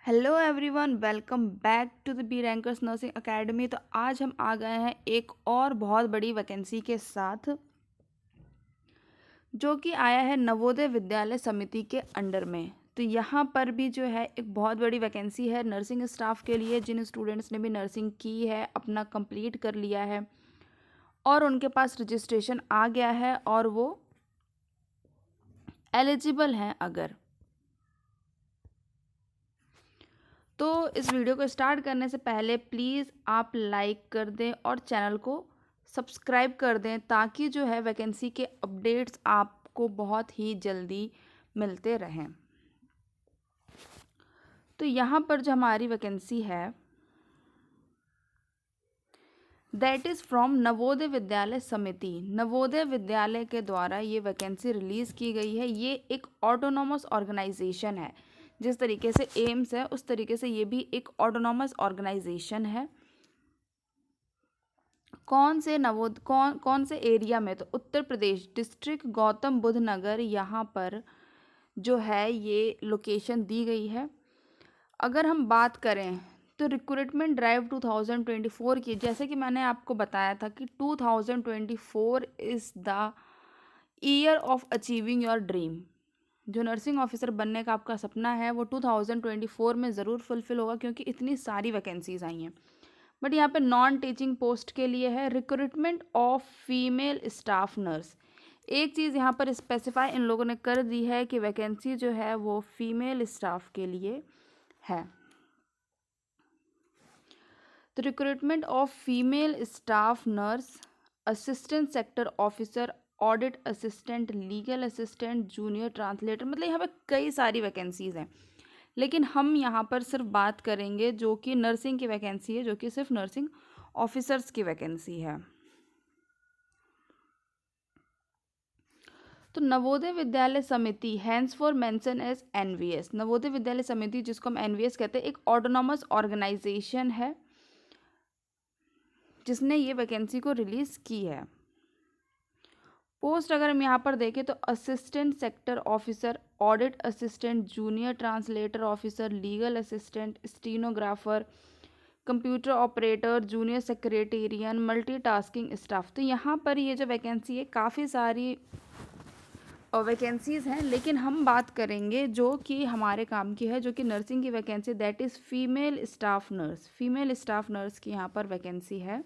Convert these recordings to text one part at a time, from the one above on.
Hello everyone, welcome back to the B rankers nursing academy. तो आज हम आ गए हैं एक और बहुत बड़ी वैकेंसी के साथ, जो कि आया है नवोदय विद्यालय समिति के अंडर में। तो यहाँ पर भी जो है एक बहुत बड़ी वैकेंसी है नर्सिंग स्टाफ के लिए। जिन स्टूडेंट्स ने भी नर्सिंग की है, अपना कंप्लीट कर लिया है और उनके पास रजिस्ट्रेशन आ गया है और वो एलिजिबल हैं अगर, तो इस वीडियो को स्टार्ट करने से पहले प्लीज़ आप लाइक कर दें और चैनल को सब्सक्राइब कर दें, ताकि जो है वैकेंसी के अपडेट्स आपको बहुत ही जल्दी मिलते रहें। तो यहाँ पर जो हमारी वैकेंसी है that is from Navodaya Vidyalaya समिति। नवोदय विद्यालय के द्वारा ये वैकेंसी रिलीज़ की गई है। ये एक ऑटोनॉमस ऑर्गेनाइजेशन है। जिस तरीके से एम्स है उस तरीके से ये भी एक ऑटोनॉमस ऑर्गेनाइजेशन है। कौन से एरिया में? तो उत्तर प्रदेश, डिस्ट्रिक्ट गौतम बुद्ध नगर, यहाँ पर जो है ये लोकेशन दी गई है। अगर हम बात करें तो रिक्रूटमेंट ड्राइव 2024 की, जैसे कि मैंने आपको बताया था कि 2024 is the year of achieving your dream. जो नर्सिंग ऑफिसर बनने का आपका सपना है वो 2024 में ज़रूर फुलफ़िल होगा, क्योंकि इतनी सारी वैकेंसीज़ आई हैं। बट यहाँ पे नॉन टीचिंग पोस्ट के लिए है recruitment of female staff nurse. एक चीज़ यहाँ पर स्पेसिफाई इन लोगों ने कर दी है कि वैकेंसी जो है वो फीमेल स्टाफ के लिए है। तो recruitment of female staff nurse, assistant sector officer, audit assistant, legal assistant, junior translator, मतलब यहाँ पे कई सारी वैकेंसीज़ हैं। लेकिन हम यहाँ पर सिर्फ बात करेंगे जो कि नर्सिंग की वैकेंसी है, जो कि सिर्फ नर्सिंग ऑफिसर्स की वैकेंसी है। तो Navodaya Vidyalaya Samiti henceforth mention as NVS. Navodaya Vidyalaya Samiti, जिसको हम एनवीएस कहते हैं, एक ऑटोनॉमस ऑर्गेनाइजेशन है जिसने ये वैकेंसी को रिलीज़ की है। पोस्ट अगर हम यहाँ पर देखें तो assistant sector officer, audit assistant, junior translator officer, legal assistant, stenographer, computer operator, junior secretariat, multitasking staff. तो यहाँ पर ये जो वैकेंसी है, काफ़ी सारी वैकेंसीज़ हैं, लेकिन हम बात करेंगे जो कि हमारे काम की है, जो कि नर्सिंग की vacancy, that is female staff nurse. Female staff nurse की यहाँ पर वैकेंसी है।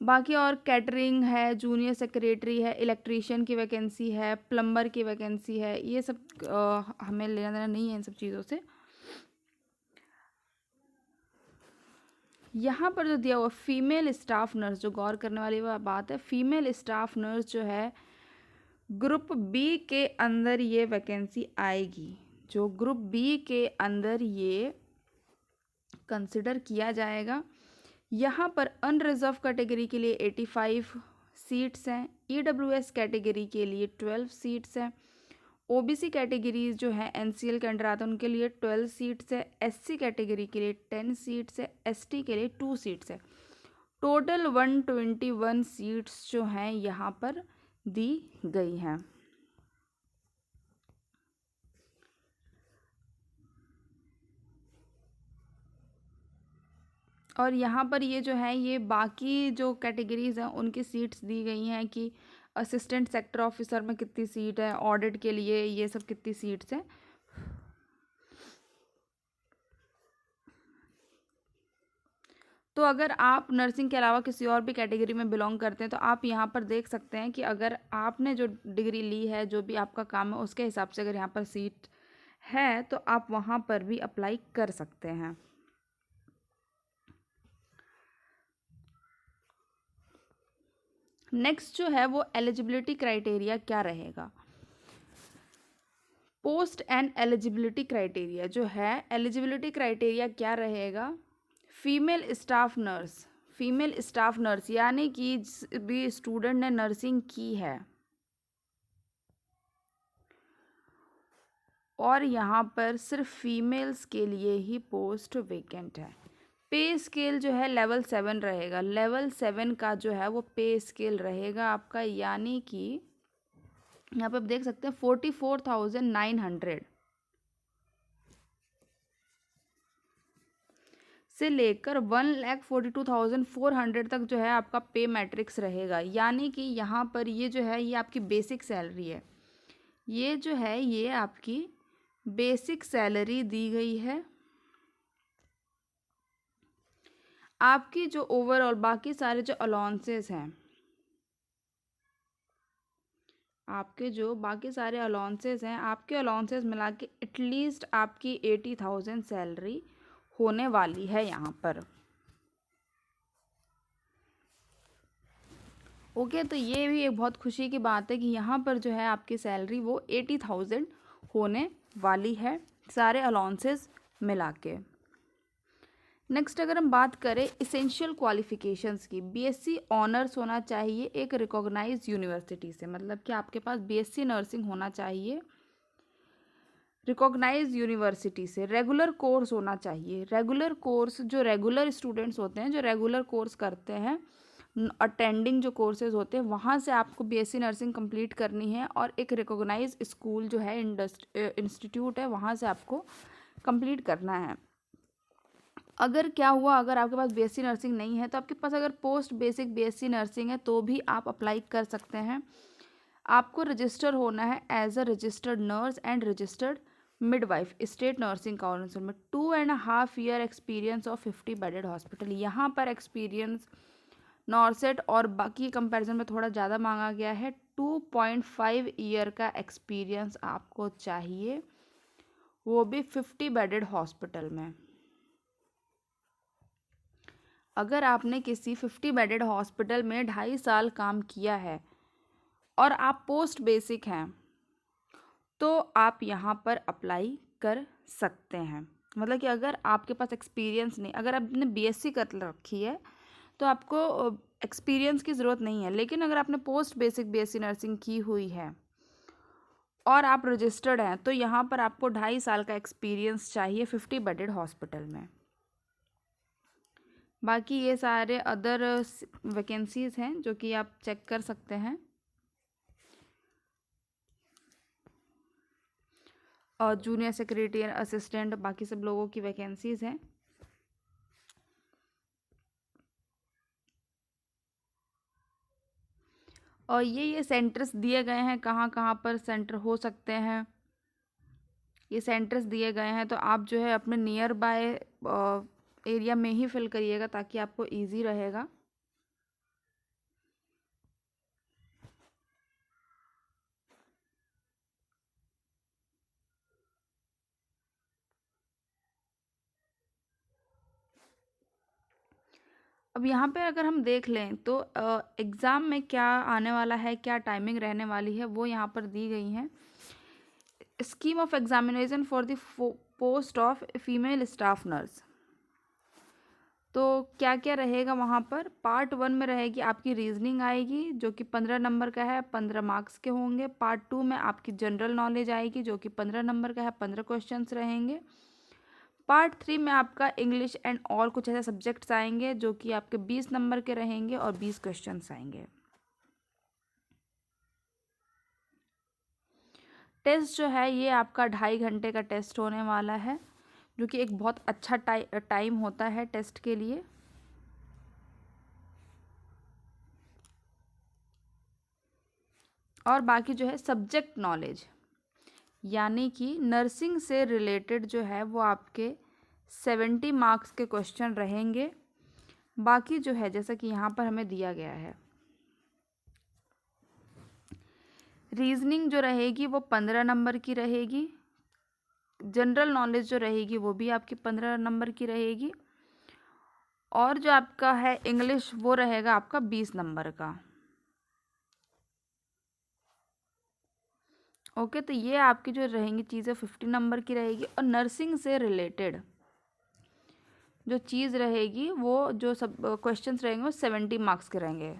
बाकी और कैटरिंग है, जूनियर सेक्रेटरी है, इलेक्ट्रीशियन की वैकेंसी है, प्लम्बर की वैकेंसी है। ये सब हमें लेना देना नहीं है इन सब चीज़ों से। यहाँ पर जो दिया हुआ फीमेल स्टाफ नर्स, जो गौर करने वाली वह बात है, फीमेल स्टाफ नर्स जो है ग्रुप बी के अंदर ये वैकेंसी आएगी। जो ग्रुप बी के अंदर ये कंसिडर किया जाएगा। यहाँ पर अनरिजर्व कैटेगरी के लिए 85 सीट्स हैं, ईडब्ल्यूएस कैटेगरी के लिए 12 सीट्स हैं, ओबीसी कैटेगरीज जो है एनसीएल के अंडर आते हैं उनके लिए 12 सीट्स है, एससी कैटेगरी के लिए 10 सीट्स है, एसटी के लिए 2 सीट्स है। टोटल 121 सीट्स जो हैं यहाँ पर दी गई हैं। और यहाँ पर ये जो है ये बाकी जो कैटेगरीज हैं उनकी सीट्स दी गई हैं कि असिस्टेंट सेक्टर ऑफिसर में कितनी सीट है, ऑडिट के लिए ये सब कितनी सीट्स हैं। तो अगर आप नर्सिंग के अलावा किसी और भी कैटेगरी में बिलोंग करते हैं तो आप यहाँ पर देख सकते हैं कि अगर आपने जो डिग्री ली है, जो भी आपका काम है, उसके हिसाब से अगर यहाँ पर सीट है तो आप वहाँ पर भी अप्लाई कर सकते हैं। नेक्स्ट जो है वो एलिजिबिलिटी क्राइटेरिया क्या रहेगा। पोस्ट एंड एलिजिबिलिटी क्राइटेरिया जो है, एलिजिबिलिटी क्राइटेरिया क्या रहेगा। Female staff nurse, female staff nurse यानी कि जिस भी स्टूडेंट ने नर्सिंग की है और यहाँ पर सिर्फ फीमेल्स के लिए ही पोस्ट वेकेंट है। पे स्केल जो है लेवल 7 रहेगा। लेवल 7 का जो है वो पे स्केल रहेगा आपका, यानी कि यहाँ पे आप देख सकते हैं 44,900 से लेकर 1,42,400 तक जो है आपका पे मैट्रिक्स रहेगा। यानी कि यहाँ पर ये जो है ये आपकी बेसिक सैलरी है, ये जो है ये आपकी बेसिक सैलरी दी गई है। आपकी जो ओवरऑल बाकी सारे जो अलाउंसेस हैं, आपके जो बाकी सारे अलाउंसेस हैं, आपके अलाउंसेस मिला के एटलीस्ट आपकी 80,000 सैलरी होने वाली है यहाँ पर। ओके, तो ये भी एक बहुत खुशी की बात है कि यहाँ पर जो है आपकी सैलरी वो 80,000 होने वाली है सारे अलाउंसेस मिला के। नेक्स्ट अगर हम बात करें इसेंशियल क्वालिफिकेशंस की, बीएससी ऑनर्स होना चाहिए एक रिकॉग्नाइज्ड यूनिवर्सिटी से, मतलब कि आपके पास बीएससी नर्सिंग होना चाहिए रिकॉग्नाइज्ड यूनिवर्सिटी से। रेगुलर कोर्स होना चाहिए, रेगुलर कोर्स जो रेगुलर स्टूडेंट्स होते हैं जो रेगुलर कोर्स करते हैं, अटेंडिंग जो कोर्सेज होते हैं वहाँ से आपको बीएससी नर्सिंग कंप्लीट करनी है और एक रिकॉग्नाइज्ड स्कूल जो है इंस्टीट्यूट है वहाँ से आपको कंप्लीट करना है। अगर क्या हुआ, अगर आपके पास बीएससी नर्सिंग नहीं है तो आपके पास अगर पोस्ट बेसिक बीएससी नर्सिंग है तो भी आप अप्लाई कर सकते हैं। आपको रजिस्टर होना है as a registered nurse and registered midwife state nursing council में। 2.5 year experience of 50 bedded hospital. यहाँ पर एक्सपीरियंस नॉर्सेट और बाकी कंपैरिजन में थोड़ा ज़्यादा मांगा गया है। 2.5 ईयर का एक्सपीरियंस आपको चाहिए, वो भी 50 बेडेड हॉस्पिटल में। अगर आपने किसी 50 बेडेड हॉस्पिटल में 2.5 साल काम किया है और आप पोस्ट बेसिक हैं तो आप यहाँ पर अप्लाई कर सकते हैं। मतलब कि अगर आपके पास एक्सपीरियंस नहीं, अगर आपने बीएससी कर रखी है तो आपको एक्सपीरियंस की ज़रूरत नहीं है, लेकिन अगर आपने पोस्ट बेसिक बीएससी नर्सिंग की हुई है और आप रजिस्टर्ड हैं तो यहाँ पर आपको 2.5 साल का एक्सपीरियंस चाहिए 50 बेडेड हॉस्पिटल में। बाकी ये सारे अदर वैकेंसीज़ हैं जो कि आप चेक कर सकते हैं। और जूनियर सेक्रेटरी असिस्टेंट बाकी सब लोगों की वैकेंसीज़ हैं। और ये सेंटर्स दिए गए हैं, कहाँ कहाँ पर सेंटर हो सकते हैं ये सेंटर्स दिए गए हैं। तो आप जो है अपने नियर बाय एरिया में ही फिल करिएगा ताकि आपको इजी रहेगा। अब यहाँ पे अगर हम देख लें तो एग्ज़ाम में क्या आने वाला है, क्या टाइमिंग रहने वाली है, वो यहाँ पर दी गई हैं। Scheme of examination for the post of female staff nurse. तो क्या क्या रहेगा वहाँ पर, पार्ट 1 में रहेगी आपकी रीजनिंग आएगी जो कि 15 नंबर का है, 15 मार्क्स के होंगे। पार्ट 2 में आपकी जनरल नॉलेज आएगी जो कि 15 नंबर का है, 15 क्वेश्चंस रहेंगे। पार्ट 3 में आपका इंग्लिश एंड और कुछ ऐसे सब्जेक्ट्स आएंगे जो कि आपके 20 नंबर के रहेंगे और 20 क्वेश्चंस आएंगे। टेस्ट जो है ये आपका 2.5 घंटे का टेस्ट होने वाला है जो कि एक बहुत अच्छा टाइम होता है टेस्ट के लिए। और बाकी जो है सब्जेक्ट नॉलेज, यानी कि नर्सिंग से रिलेटेड जो है वो आपके 70 मार्क्स के क्वेश्चन रहेंगे। बाकी जो है जैसा कि यहाँ पर हमें दिया गया है, रीजनिंग जो रहेगी वो 15 नंबर की रहेगी, जनरल नॉलेज जो रहेगी वो भी आपकी 15 नंबर की रहेगी, और जो आपका है इंग्लिश वो रहेगा आपका 20 नंबर का। ओके, तो ये आपकी जो रहेंगी चीज़ें 50 नंबर की रहेगी। और नर्सिंग से रिलेटेड जो चीज़ रहेगी वो जो सब क्वेश्चंस रहेंगे वो 70 मार्क्स के रहेंगे।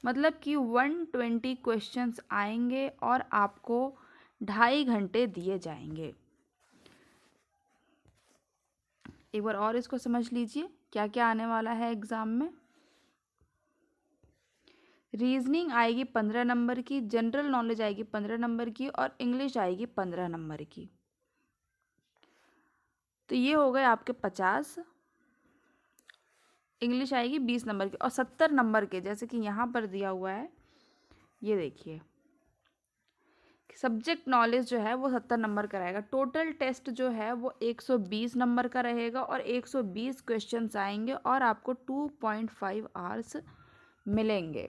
मतलब कि 120 क्वेश्चंस आएंगे और आपको 2.5 घंटे दिए जाएंगे। एक बार और इसको समझ लीजिए क्या क्या आने वाला है एग्ज़ाम में। रीजनिंग आएगी 15 नंबर की, जनरल नॉलेज आएगी 15 नंबर की और इंग्लिश आएगी 15 नंबर की। तो ये हो गए आपके 50, इंग्लिश आएगी 20 नंबर की, और 70 नंबर के जैसे कि यहाँ पर दिया हुआ है, ये देखिए सब्जेक्ट नॉलेज जो है वो 70 नंबर का रहेगा। टोटल टेस्ट जो है वो 120 नंबर का रहेगा और 120 क्वेश्चंस आएंगे और आपको 2.5 आवर्स मिलेंगे।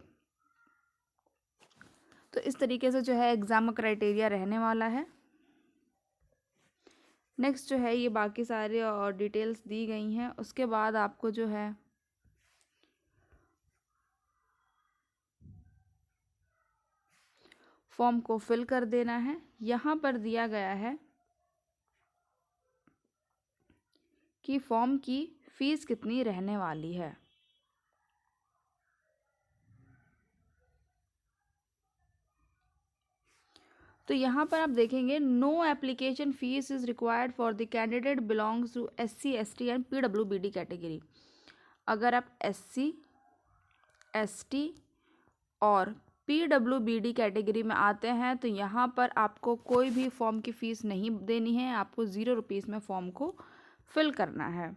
तो इस तरीके से जो है एग्ज़ाम का क्राइटेरिया रहने वाला है। नेक्स्ट जो है ये बाकी सारे और डिटेल्स दी गई हैं। उसके बाद आपको जो है फॉर्म को फिल कर देना है। यहाँ पर दिया गया है कि फॉर्म की फीस कितनी रहने वाली है। तो यहाँ पर आप देखेंगे no application fees is required for the candidate belongs to SC ST and PWBD category. अगर आप SC ST और PWBD कैटेगरी में आते हैं तो यहाँ पर आपको कोई भी फॉर्म की फ़ीस नहीं देनी है, आपको 0 रुपीज़ में फॉर्म को फिल करना है।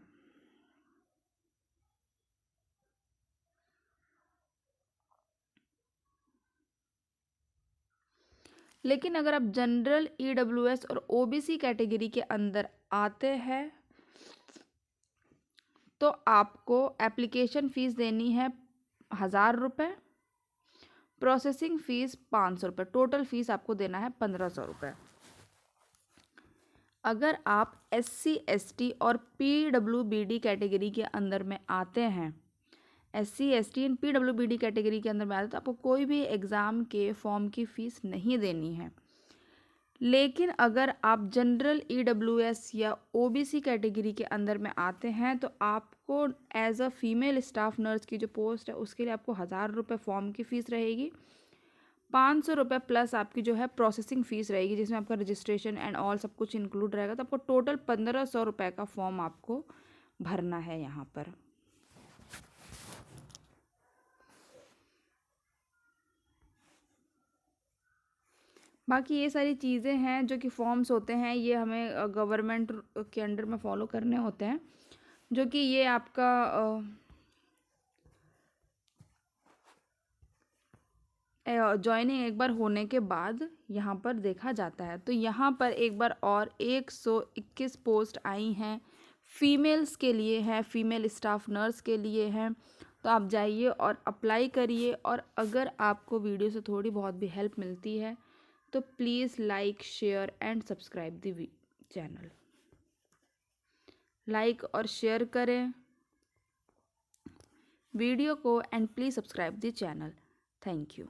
लेकिन अगर आप जनरल EWS और OBC कैटेगरी के अंदर आते हैं तो आपको एप्लीकेशन फ़ीस देनी है 1000 रुपये, प्रोसेसिंग फ़ीस 500 रुपये, टोटल फ़ीस आपको देना है 1500 रुपये। अगर आप SC ST और PWBD कैटेगरी के अंदर में आते हैं, SC ST and PWBD category के अंदर में आते हैं तो आपको कोई भी एग्ज़ाम के फॉर्म की फ़ीस नहीं देनी है। लेकिन अगर आप जनरल EWS या OBC कैटेगरी के अंदर में आते हैं तो आपको as a female staff nurse की जो पोस्ट है उसके लिए आपको 1000 रुपये फॉर्म की फ़ीस रहेगी, 500 रुपये प्लस आपकी जो है प्रोसेसिंग फ़ीस रहेगी जिसमें आपका रजिस्ट्रेशन एंड ऑल सब कुछ इंक्लूड रहेगा। तो आपको टोटल 1500 रुपये का फॉर्म आपको भरना है यहाँ पर। बाकी ये सारी चीज़ें हैं जो कि फॉर्म्स होते हैं, ये हमें गवर्नमेंट के अंडर में फॉलो करने होते हैं, जो कि ये आपका जॉइनिंग एक बार होने के बाद यहाँ पर देखा जाता है। तो यहाँ पर एक बार और 121 पोस्ट आई हैं, फीमेल्स के लिए हैं, फीमेल स्टाफ नर्स के लिए हैं। तो आप जाइए और अप्लाई करिए। और अगर आपको वीडियो से थोड़ी बहुत भी हेल्प मिलती है तो please like share and subscribe the channel. Like और शेयर करें वीडियो को and please subscribe the channel. Thank you.